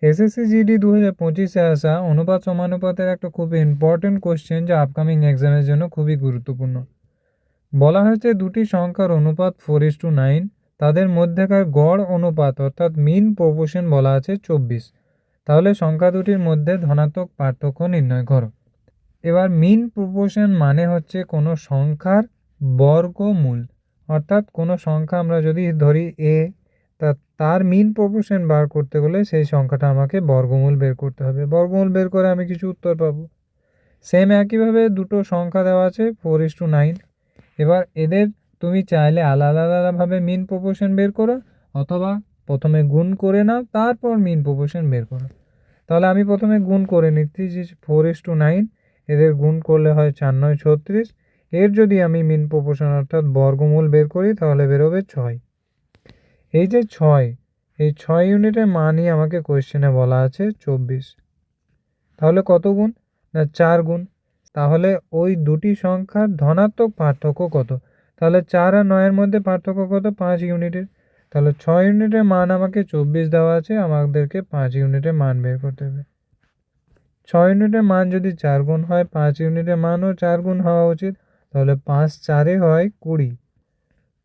SSC GD 2025-এ আসা অনুপাত সমানুপাতের একটা খুব ইম্পর্টেন্ট কোশ্চেন, যা আপকামিং এক্সামের জন্য খুবই গুরুত্বপূর্ণ। বলা হয়েছে দুটি সংখ্যার অনুপাত 4:9, তাদের মধ্যেকার গড় অনুপাত অর্থাৎ মিন প্রপোর্শন বলা আছে 24। তাহলে সংখ্যা দুটির মধ্যে ধনাত্মক পার্থক্য নির্ণয় করো। এবার মিন প্রপোর্শন মানে হচ্ছে কোনো সংখ্যার বর্গমূল, অর্থাৎ কোনো সংখ্যা আমরা যদি ধরি এ, তার মিন প্রপোর্শন বার করতে গেলে সেই সংখ্যাটা আমাকে বর্গমূল বের করতে হবে। বর্গমূল বের করে আমি কিছু উত্তর পাবো। সেম একইভাবে দুটো সংখ্যা দেওয়া আছে 4:9। এবার এদের তুমি চাইলে আলাদা আলাদাভাবে মিন প্রপোর্শন বের করো, অথবা প্রথমে গুণ করে নাও, তারপর মিন প্রপোর্শন বের করো। তাহলে আমি প্রথমে গুণ করে নিচ্ছি যে 4:9, এদের গুণ করলে হয় 4×9 = 36। এর যদি আমি মিন প্রপোর্শন অর্থাৎ বর্গমূল বের করি তাহলে বেরোবে 6। এই যে 6, এই 6 ইউনিটের মানই আমাকে কোয়েশ্চেনে বলা আছে 24। তাহলে কত গুণ? না 4 গুণ। তাহলে ওই দুটি সংখ্যার ধনাত্মক পার্থক্য কত? তাহলে 4 আর 9 এর মধ্যে পার্থক্য কত? 5 ইউনিটের। তাহলে 6 ইউনিটের মান আমাকে 24 দেওয়া আছে, আমাদেরকে 5 ইউনিটের মান বের করতে হবে। 6 ইউনিটের মান যদি 4 গুণ হয়, 5 ইউনিটের মানও 4 গুণ হওয়া উচিত। তাহলে 5 4-এ হয় 20।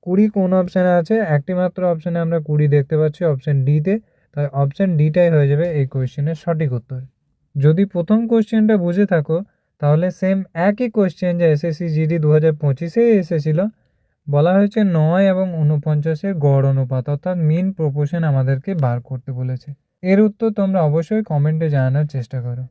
20 কোন অপশানে আছে? একটি মাত্র অপশানে আমরা 20 দেখতে পাচ্ছি, অপশান ডিতে। তাই অপশান ডিটাই হয়ে যাবে এই কোয়েশ্চেনের সঠিক উত্তর। যদি প্রথম কোয়েশ্চেনটা বুঝে থাকো, তাহলে সেম একই কোয়েশ্চেন যা এসএসসি জিডি 2025-এ এসেছিল, বলা হয়েছে 9 এবং 49-এর গড় অনুপাত অর্থাৎ মিন প্রপোর্শন আমাদেরকে বার করতে বলেছে। এর উত্তর তোমরা অবশ্যই কমেন্টে জানানোর চেষ্টা করো।